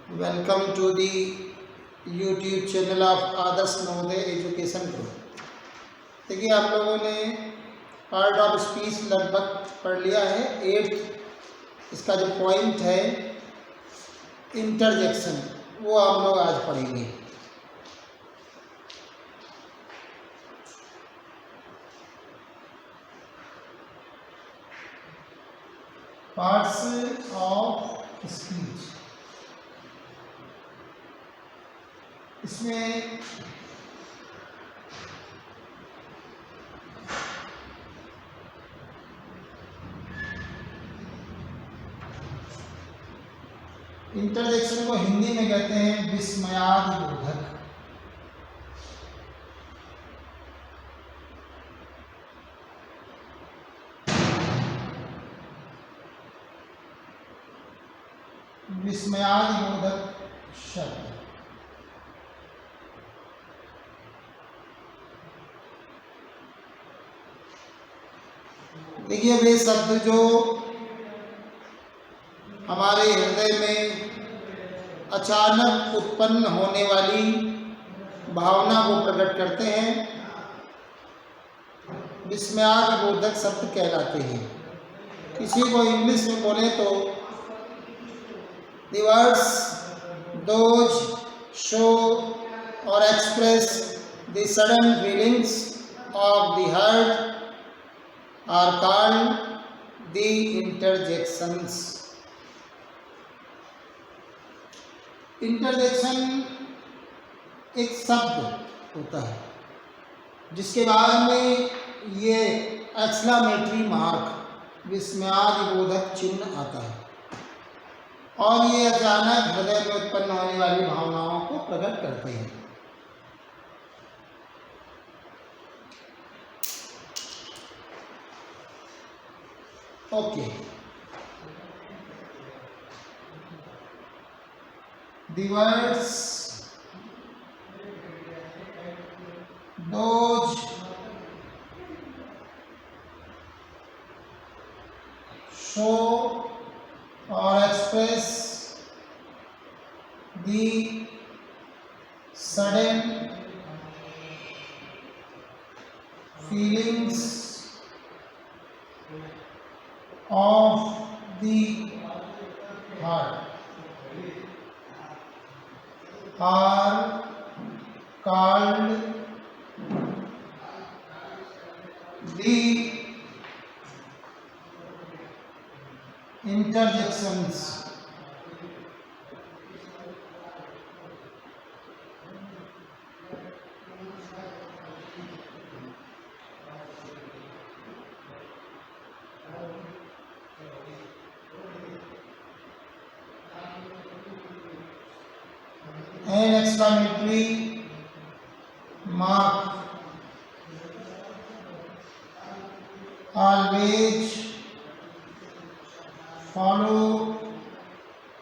Welcome to the YouTube channel of Adarsh Navodaya education group. देखिए आप लोगों ने पार्ट ऑफ स्पीच लगभग पढ़ लिया है। 8th इसका जो पॉइंट है इंटरजेक्शन, वो आप लोग आज पढ़ेंगे। पार्ट्स ऑफ स्पीच, इसमें इंटरजेक्शन को हिंदी में कहते हैं विस्मयादिबोधक। विस्मयादिबोधक शब्द। देखिए वे शब्द जो हमारे हृदय में अचानक उत्पन्न होने वाली भावना को प्रकट करते हैं, विस्मयादिबोधक शब्द कहलाते हैं। किसी को इंग्लिश में बोले तो the words those show or express the sudden feelings of the heart are called the interjections। Interjection एक शब्द होता है जिसके बाद में ये एक्सक्लेमेटरी मार्क विस्मयादिबोधक चिन्ह आता है और ये अचानक हृदय में उत्पन्न होने वाली भावनाओं को प्रकट करते हैं। Okay, the words those show or express the sudden feelings of the heart are called the interjections। An exclamatory mark always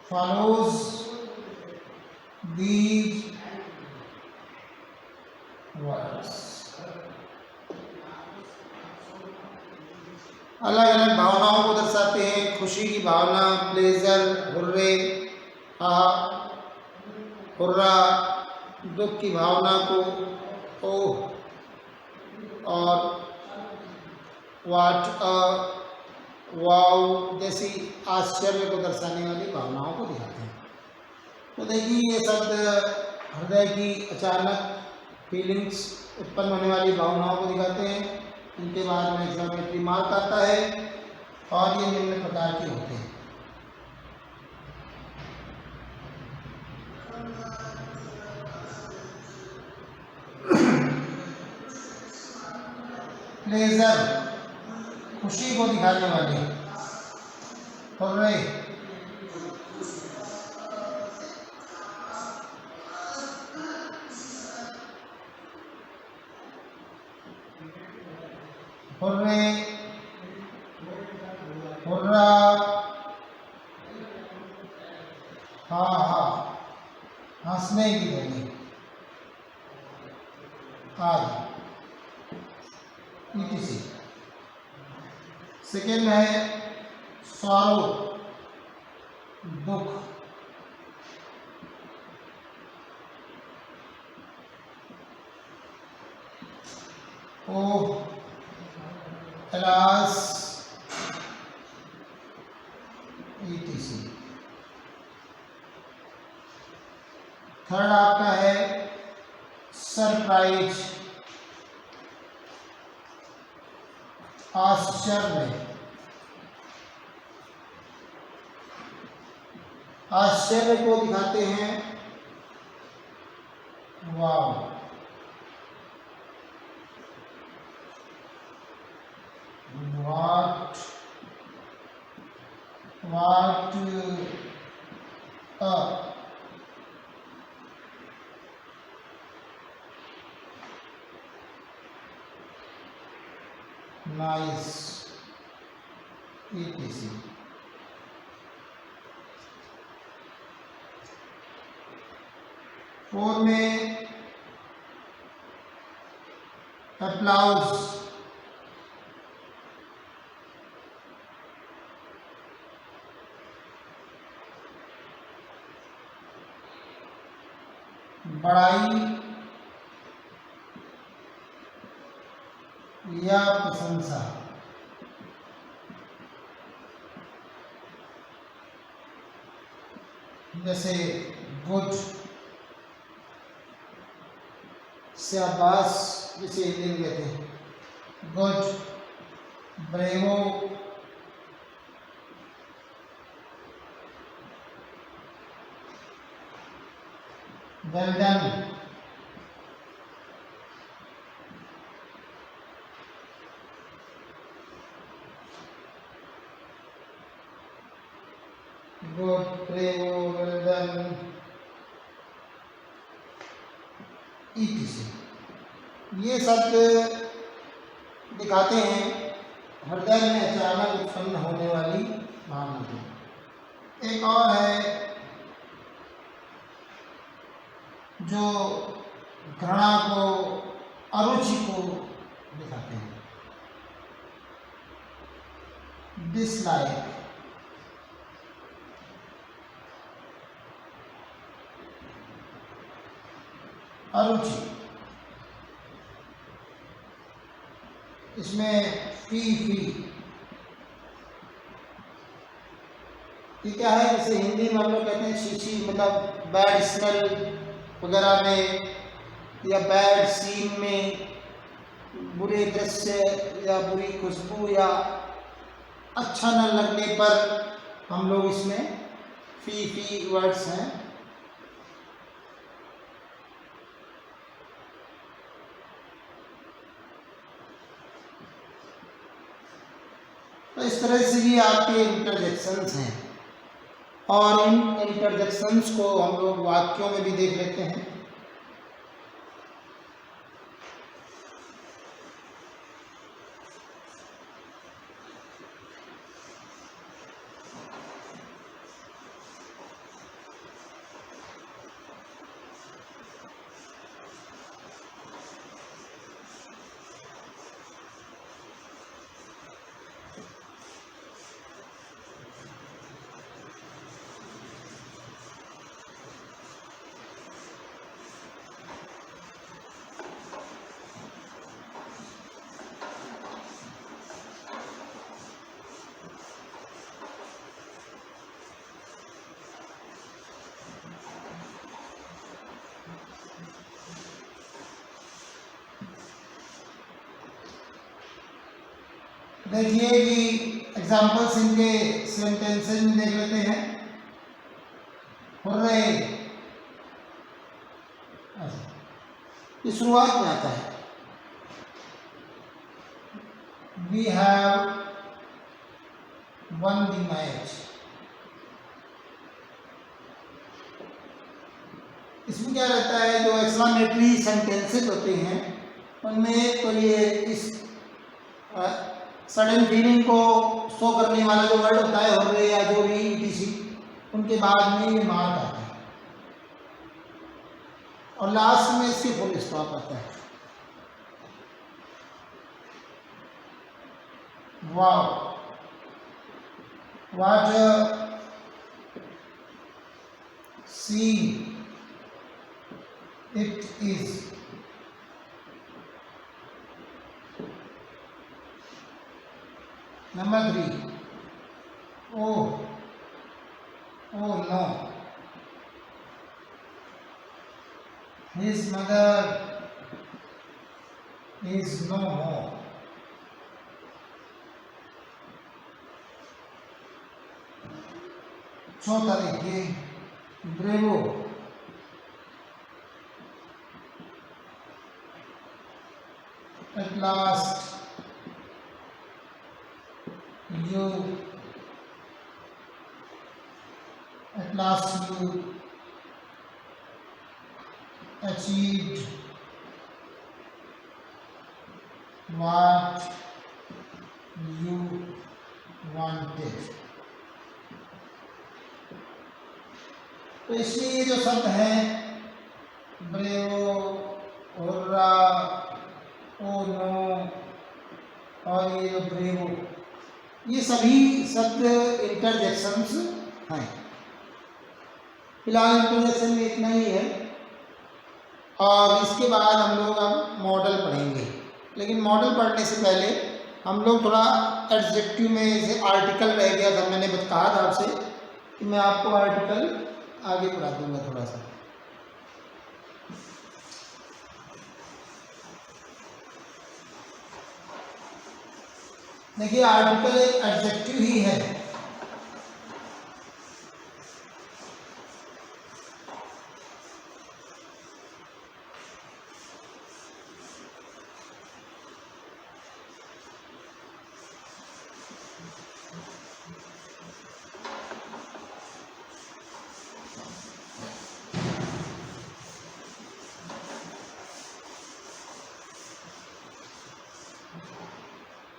follows these words। अलग अलग भावनाओं को दर्शाते हैं। खुशी की भावना प्लेजर, हुर्रे, हुर्रा। दुख की भावना को ओह और वाट वाव जैसी आश्चर्य को दर्शाने वाली भावनाओं को दिखाते हैं। तो देखिए ये शब्द हृदय की अचानक फीलिंग्स उत्पन्न होने वाली भावनाओं को दिखाते हैं। इनके बाद में एक्सक्लेमेटरी मार्क आता है और ये निम्न प्रकार के होते हैं। प्लेजर, खुशी को दिखाने वाले। हुर्रे, हुर्रे, हुर्रा, हंसने की ध्वनि आदि। सेकेंड है सॉरो, दुख। ओ एलास etc। थर्ड आपका है सरप्राइज, आश्चर्य। आश्चर्य को दिखाते हैं वाव। वाट अ नाइस etc। फोर में अप्लाउज, बड़ाई या प्रशंसा। जैसे गुड, शाबाश जिसे हिंदी में कहते हैं good, bravo, well done, good, bravo, well done etc। ये शब्द दिखाते हैं हृदय में अचानक उत्पन्न होने वाली भावना को। एक और है जो घृणा को, अरुचि को दिखाते हैं, डिसलाइक। अरुचि, इसमें फी ये क्या है, जैसे हिंदी में हम लोग कहते हैं शीशी, मतलब बैड स्मेल वगैरह में या बैड सीन में, बुरे दृश्य या बुरी खुशबू या अच्छा न लगने पर हम लोग इसमें फी वर्ड्स हैं। तो इस तरह से ये आपके इंटरजेक्शंस हैं और इन इंटरजेक्शंस को हम लोग वाक्यों में भी देख लेते हैं। देखिए कि एग्जाम्पल्स इनके सेंटेंसेज में देख लेते हैं। हुर्रे, ये शुरुआत में आता है, we have won the match. इसमें क्या रहता है, जो एक्सक्लेमेटरी सेंटेंसेस होते हैं उनमें तो ये इस सडन फीलिंग को शो करने वाला जो वर्ड होता है हुर्रे या जो भी किसी, उनके बाद में ये मार्क आता है और लास्ट में इसके फुल स्टॉप आता है। Wow, what scene it is. Number 3, oh no, his mother is no more. चौथा देखिए, bravo, at last you achieved what you wanted। तो इसलिए ये जो शब्द हैं ब्रेवो, हुर्रा, ओ नो और ये जो ब्रेवो, ये सभी शब्द इंटरजेक्शंस हैं। फिलहाल इंटरजेक्शन में इतना ही है और इसके बाद हम लोग अब मॉडल पढ़ेंगे। लेकिन मॉडल पढ़ने से पहले हम लोग थोड़ा एडजेक्टिव में, जैसे आर्टिकल रह गया था, मैंने कहा था आपसे कि मैं आपको आर्टिकल आगे पढ़ा दूंगा थोड़ा सा। देखिए आर्टिकल एक एडजेक्टिव ही है।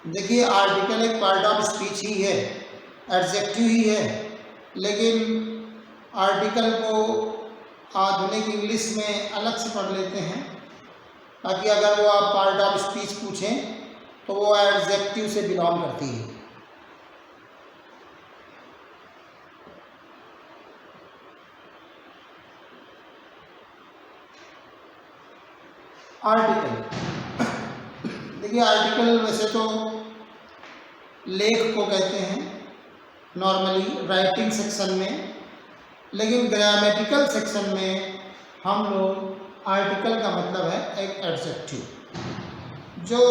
देखिए आर्टिकल एक पार्ट ऑफ स्पीच ही है, एडजेक्टिव ही है, लेकिन आर्टिकल को आधुनिक इंग्लिश में अलग से पढ़ लेते हैं ताकि अगर वो आप पार्ट ऑफ स्पीच पूछें तो वो एडजेक्टिव से बिलोंग करती है। आर्टिकल, देखिए आर्टिकल वैसे तो लेख को कहते हैं नॉर्मली राइटिंग सेक्शन में, लेकिन ग्रामेटिकल सेक्शन में हम लोग आर्टिकल का मतलब है एक एडजेक्टिव जो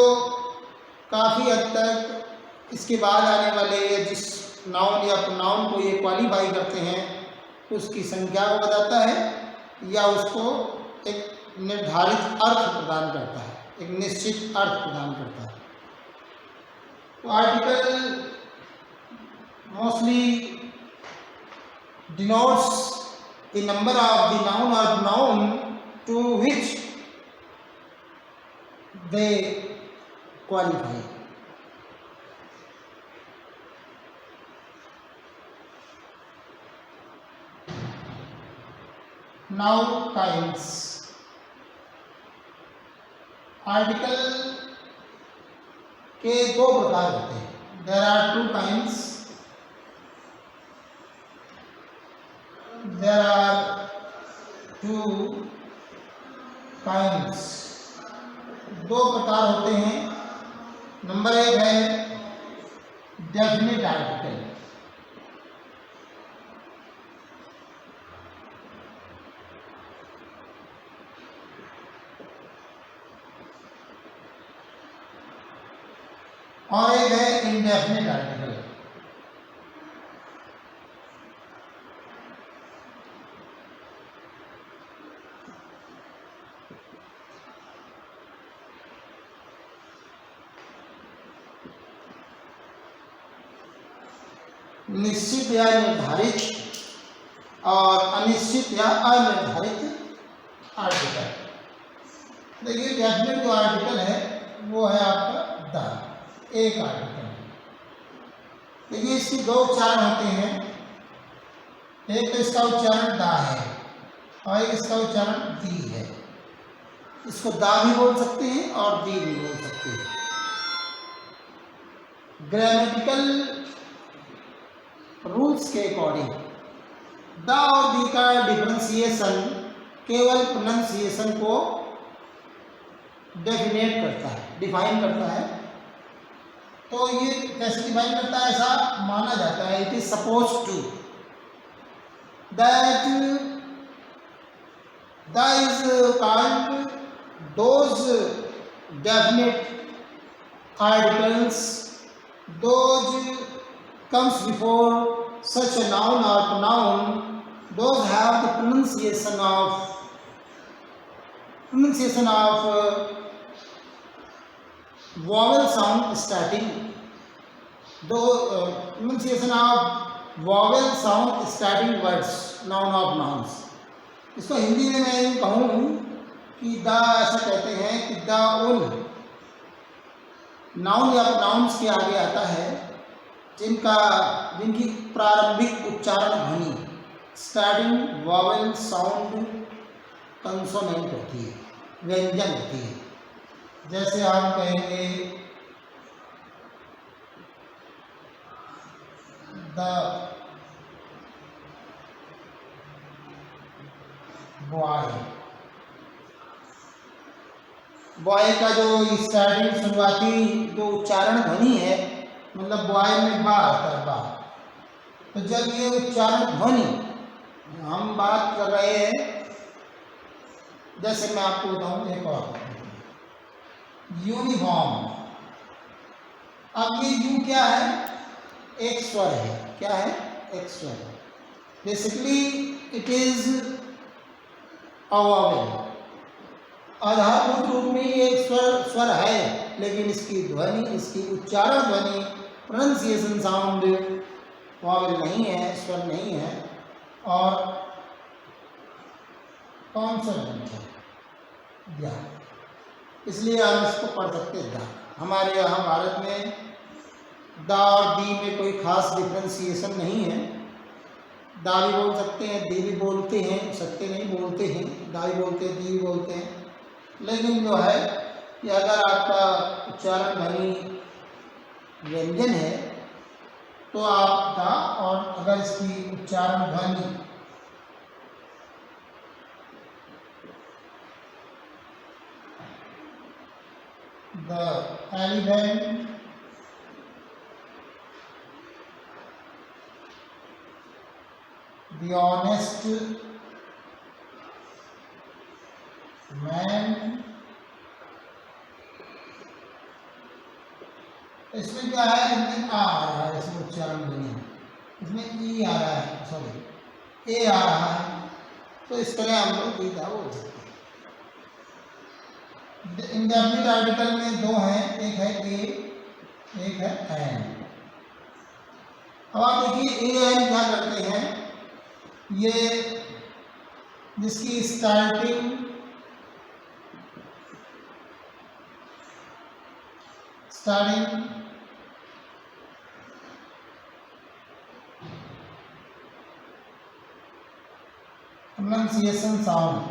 काफ़ी हद तक इसके बाद आने वाले या जिस नाउन या प्रोनाउन को ये क्वालिफाई करते हैं उसकी संख्या को बताता है या उसको एक निर्धारित अर्थ प्रदान करता है, एक निश्चित अर्थ प्रदान करता है। तो article mostly denotes the number of the noun or pronoun to which they qualify। Noun kinds, article के दो प्रकार होते हैं। There are two kinds, there are two kinds, दो प्रकार होते हैं। नंबर एक है डेफिनेट आर्टिकल, और एक है इंडेफिनेट आर्टिकल। निश्चित या निर्धारित और अनिश्चित या अनिर्धारित आर्टिकल। देखिए डेफिनेट जो आर्टिकल है वो है आपका द, एक आर्टिकल। देखिए इसके दो उच्चारण होते हैं, एक तो इसका उच्चारण दा है और एक इसका उच्चारण दी है। इसको दा भी बोल सकते हैं और दी भी बोल सकते हैं। ग्रामेटिकल रूल्स के अकॉर्डिंग द और दी का डिफरेंशिएशन केवल प्रोनंसिएशन को डेफिनेट करता है, डिफाइन करता है। तो ये कैसे डिफाइन करता है, ऐसा माना जाता है, it is suppose to that the is called those definite articles those comes before such a noun or pronoun, those have the pronunciation of vowel sound starting, pronunciation of vowel sound starting words, noun of nouns. इसको हिंदी में मैं यूँ कहूँ कि the, ऐसा कहते हैं कि द उन नाउन या नाउन्स के आगे आता है जिनकी प्रारंभिक उच्चारण ध्वनि स्टार्टिंग वॉवेल साउंड कंसोनेंट होती है, व्यंजन होती है। जैसे हम कहेंगे द बॉय का जो स्टार्टिंग शुरुआती जो उच्चारण ध्वनि है, मतलब बॉय में बा आता है, बा। तो जब ये उच्चारण ध्वनि, हम बात कर रहे हैं, जैसे मैं आपको बताऊं एक और, यूनिफॉर्म। अब ये यू क्या है, एक स्वर है, क्या है, एक स्वर। Basically it is a vowel, आधारभूत रूप में ये एक स्वर है, लेकिन इसकी ध्वनि, इसकी उच्चारण ध्वनि, प्रोनंसिएशन साउंड वॉवेल नहीं है, स्वर नहीं है, और कॉन्सोनेंट है, द। इसलिए हम इसको पढ़ सकते हैं द। हमारे यहाँ भारत में द और दी में कोई खास डिफ्रेंसिएशन नहीं है। दा भी बोल सकते हैं, दी भी बोलते हैं, सकते नहीं, बोलते हैं, दा भी बोलते हैं, दी भी बोलते हैं। लेकिन जो है कि अगर आपका उच्चारण ध्वनि व्यंजन है तो आप दा, और अगर इसकी उच्चारण ध्वनि the elephant, the honest man, इसमें क्या है, इसमें आ रहा है, इसमें उच्चारण ध्वनि, इसमें ई आ रहा है, सॉरी ए आ रहा है, तो इस तरह हम लोग दीदा बोल सकते हैं। इंडेफिनिट आर्टिकल में दो हैं, एक है ए, एक है एन। अब आप देखिए ए एन क्या करते हैं, ये जिसकी स्टार्टिंग pronunciation sound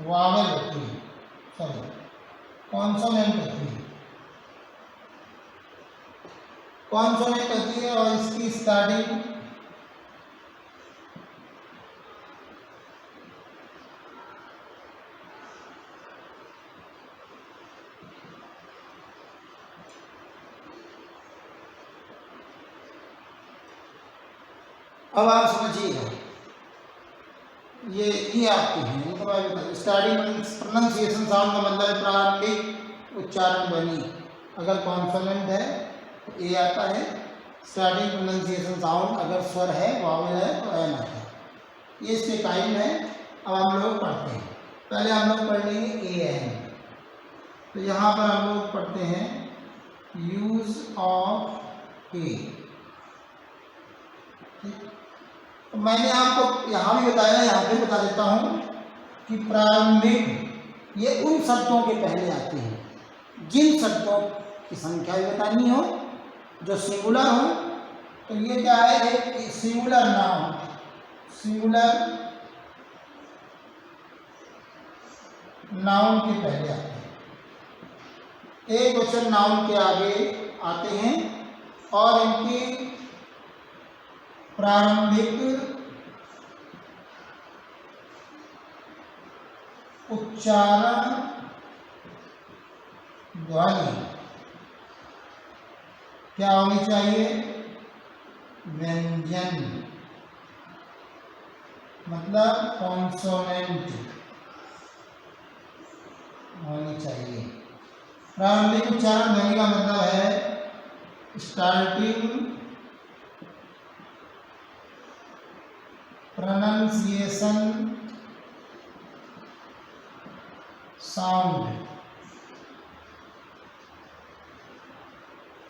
वावेल होती है, सॉरी कॉन्सोनेंट होती है, कॉन्सोनेंट होती है, और इसकी स्टार्टिंग अब आप समझिएगा, ये आपकी है, मतलब स्टार्टिंग प्रोनंसिएशन साउंड का मतलब है प्रारंभिक उच्चारण ध्वनि। अगर कॉन्सोनेंट है तो ए आता है, स्टार्टिंग प्रोनंसिएशन साउंड अगर स्वर है, वावेल है, तो एन आता है। ये इसके टाइम है। अब हम लोग पढ़ते हैं, पहले हम लोग पढ़ लेंगे ए एन। तो यहाँ पर हम लोग पढ़ते हैं यूज ऑफ ए। तो मैंने आपको यहाँ भी बताया, यहाँ पे बता देता हूँ कि प्रारंभिक ये उन शब्दों के पहले आते हैं जिन शब्दों की संख्या भी बतानी हो, जो सिंगुलर हो। तो ये क्या है, एक सिंगुलर नाउन, सिंगुलर नाउन के पहले आते हैं, एक वचन नाउन के आगे आते हैं, और इनकी प्रारंभिक उच्चारण ध्वनि क्या होनी चाहिए? व्यंजन, मतलब कॉन्सोनेंट होनी चाहिए। प्रारंभिक उच्चारण ध्वनि का मतलब है starting pronunciation sound.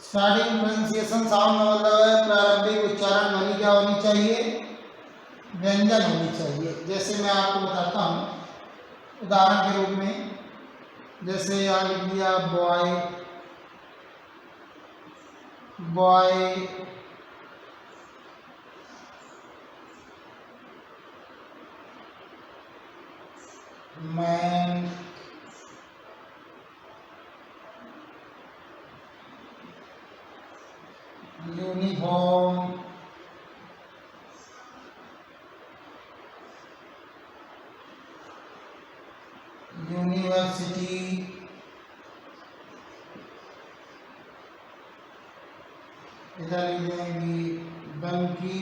Starting pronunciation sound का मतलब है प्रारंभिक उच्चारण ध्वनि क्या होनी चाहिए? व्यंजन होनी चाहिए। जैसे मैं आपको बताता हूँ उदाहरण के रूप में, जैसे यहाँ लिख दिया boy, boy, man, uniform, university, इधर लिखेंगे बंकी,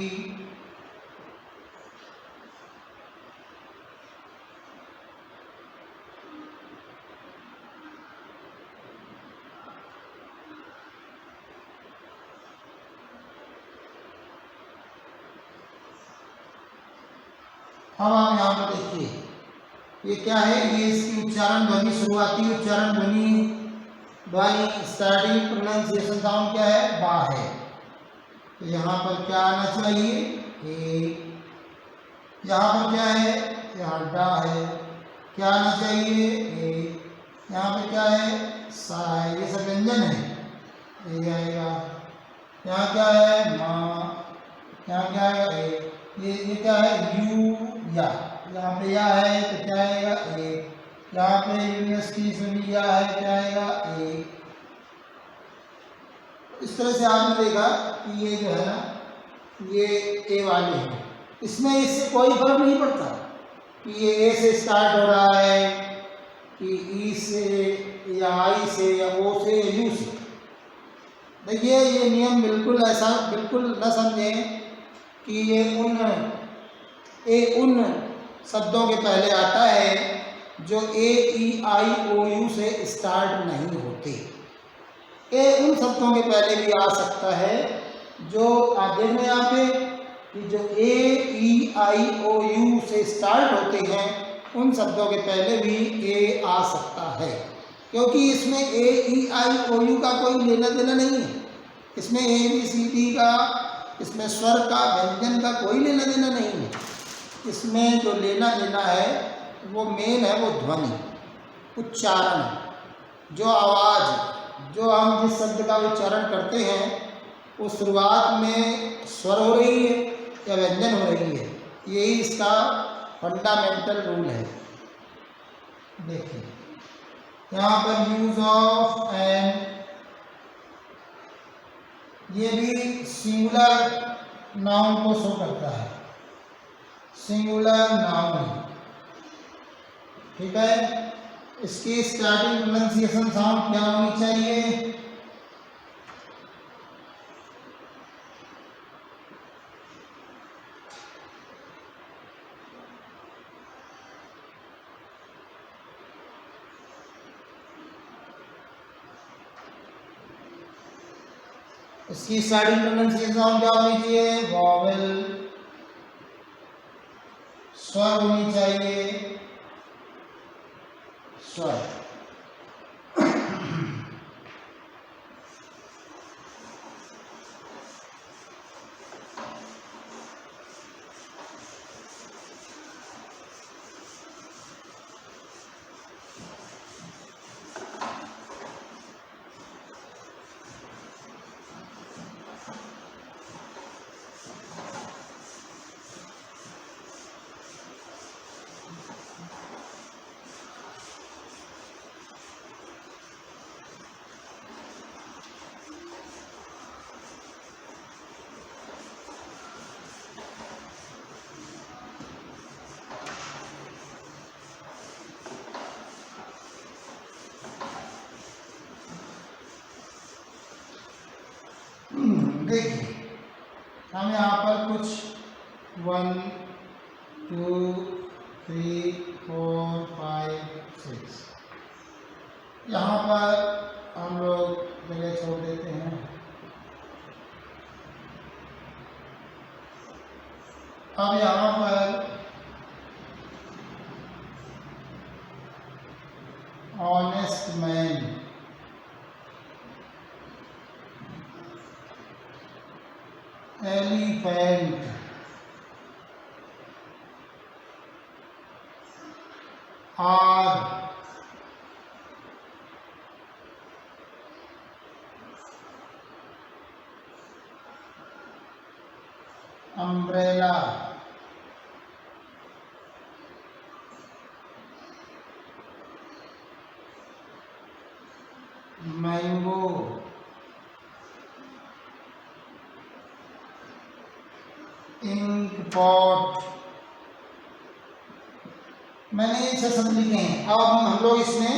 अब आप यहाँ पर देखिए ये क्या है? ये इसकी उच्चारण ध्वनि, शुरुआती उच्चारण ध्वनि स्टार्टिंग प्रोनाउंसिएशन साउंड क्या है? बा है। तो यहाँ पर क्या आना चाहिए? ए। यहाँ पर क्या है? यहाँ डा है। क्या आना चाहिए? ए। यहाँ पर क्या है? सा है। ये सब व्यंजन है, ये आएगा। यहाँ क्या है? माँ। यहाँ क्या आएगा? ए। ये क्या है? यू, या। यहाँ पे या है तो क्या आएगा? ए। यहाँ पे यूनिवर्सिटी में भी या है, क्या आएगा? ए। इस तरह से आपने देखा कि ये जो है ना, ये ए वाले हैं, इसमें इससे कोई फर्क नहीं पड़ता कि ये ए से स्टार्ट हो रहा है कि ई से या आई से या ओ से या यू से। देखिए ये नियम बिल्कुल ऐसा बिल्कुल न समझें कि ये उन शब्दों के पहले आता है जो ए ई आई ओ यू से स्टार्ट नहीं होते। ए उन शब्दों के पहले भी आ सकता है जो आप देख रहे हैं यहाँ पे कि जो ए ई आई ओ यू से स्टार्ट होते हैं, उन शब्दों के पहले भी ए आ सकता है, क्योंकि इसमें ए ई आई ओ यू का कोई लेना देना नहीं है। इसमें ए बी सी डी का, इसमें स्वर का, व्यंजन का कोई लेना देना नहीं है। इसमें जो लेना देना है वो मेन है, वो ध्वनि, उच्चारण, जो आवाज़, जो हम जिस शब्द का उच्चारण करते हैं वो शुरुआत में स्वर हो रही है या व्यंजन हो रही है, यही इसका फंडामेंटल रूल है। देखिए यहाँ पर यूज ऑफ एन, ये भी सिंगुलर नाउन को शो करता है, सिंगुलर नाउन, ठीक है। इसकी स्टार्टिंग प्रोनाउंसिएशन साउंड क्या होनी चाहिए? इसकी स्टार्टिंग प्रोनाउंसिएशन साउंड क्या होनी चाहिए? वॉवेल, स्वर होनी चाहिए, स्वर। देखिए हम यहाँ पर कुछ 1 2 3 4 5 6 यहाँ पर हम लोग जगह छोड़ देते हैं। अब यहाँ पर honest man, elephant, R, umbrella, mango, ink pot. मैंने ये 6 शब्द लिखे हैं। अब हम लोग इसमें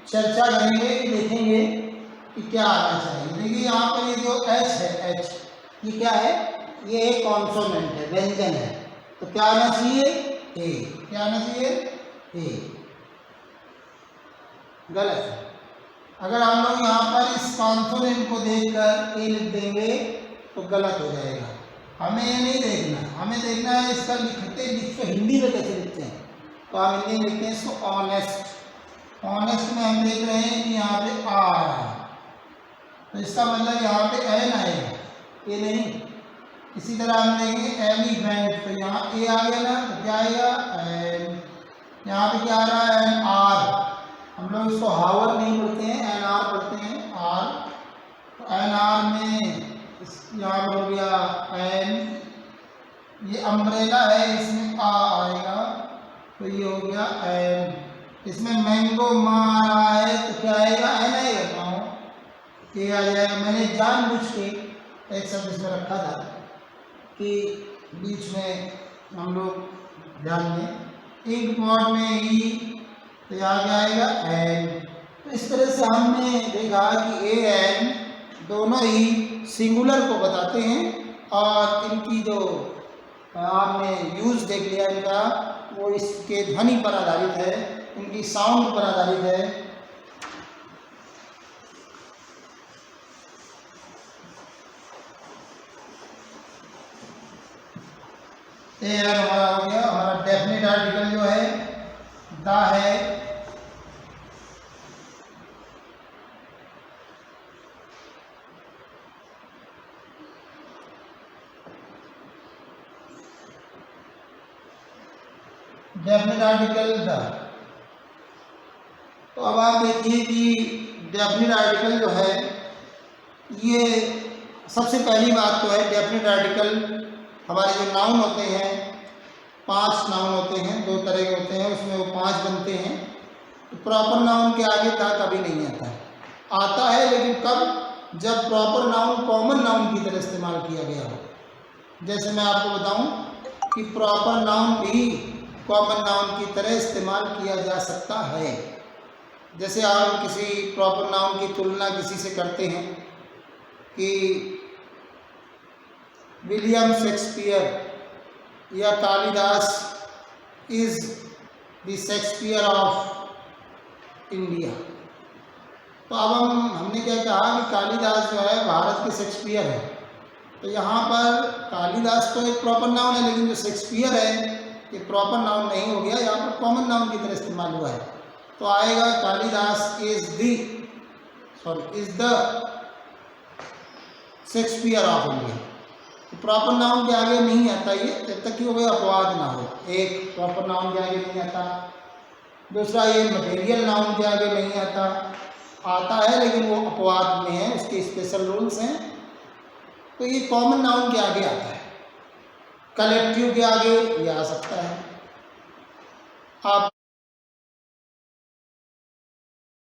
चर्चा करेंगे कि देखेंगे कि क्या आना चाहिए। देखिए यहाँ पर ये जो एच है, एच ये क्या है? ये एक कॉन्सोनेंट है, व्यंजन है। तो क्या आना चाहिए? ए। क्या आना चाहिए? ए। गलत है। अगर हम लोग यहाँ पर इस कॉन्सोनेंट को देखकर ए लिख देंगे तो गलत हो जाएगा। हमें ये नहीं देखना, हमें देखना है इसका लिखते हिंदी में कैसे लिखते हैं। तो हम हिंदी में लिखते हैं इसको ऑनेस्ट। ऑनेस्ट में हम देख रहे हैं कि यहाँ पे आ रहा है, तो इसका मतलब यहाँ पे एन आएगा, ये नहीं। इसी तरह हम देखेंगे एलिफेंट, तो यहाँ ए आ गया ना, तो क्या आएगा? एन। यहाँ पे क्या आ रहा है? An R. हम लोग इसको हावर नहीं पढ़ते हैं, एन आर पढ़ते हैं, आर। तो एन आर में यहाँ पर हो गया एन। ये अम्ब्रेला है, इसमें आ आएगा, तो ये हो गया एन। इसमें मैंगो माँ आ रहा है, तो क्या आएगा? एन आएगा, माँ ये आ जाएगा। मैंने जानबूझ के एक शब्द इसमें रखा था कि बीच में हम लोग ध्यान दें। इंक पॉट में ई, तो यहाँ क्या आएगा? एन। तो इस तरह से हमने देखा कि ए एन दोनों ही सिंगुलर को बताते हैं और इनकी जो आपने यूज देख लिया इनका, वो इसके ध्वनि पर आधारित है, इनकी साउंड पर आधारित है। ये हमारा हो गया। हमारा डेफिनेट आर्टिकल जो है द है। Definite article the. तो अब आप देखिए कि डेफिनेट आर्टिकल जो है, ये सबसे पहली बात तो है डेफिनेट आर्टिकल हमारे जो नाउन होते हैं, 5 नाउन होते हैं, 2 तरह के होते हैं, उसमें वो 5 बनते हैं। तो प्रॉपर नाउन के आगे द कभी नहीं आता है। आता है लेकिन कब? जब प्रॉपर नाउन कॉमन नाउन की तरह इस्तेमाल किया गया हो। जैसे मैं आपको बताऊं कि प्रॉपर नाउन भी कॉमन नाउन की तरह इस्तेमाल किया जा सकता है। जैसे आप किसी प्रॉपर नाउन की तुलना किसी से करते हैं कि विलियम शेक्सपियर या Kalidas is the Shakespeare of India. तो अब हमने क्या कहा कि कालिदास जो है भारत के शेक्सपियर है। तो यहाँ पर कालिदास तो एक प्रॉपर नाउन है, लेकिन जो शेक्सपियर है ये प्रॉपर नाउन नहीं हो गया, यहाँ पर कॉमन नाउन की तरह इस्तेमाल हुआ है। तो आएगा Kalidas is the Shakespeare of India. तो प्रॉपर नाउन के आगे नहीं आता ये, जब तक कि वो अपवाद ना हो। एक प्रॉपर नाउन के आगे नहीं आता, दूसरा ये मटेरियल नाउन के आगे नहीं आता। आता है लेकिन वो अपवाद में है, उसके स्पेशल रूल्स हैं। तो ये कॉमन नाउन के आगे आता है। कलेक्टिव के आगे ये आ सकता है। आप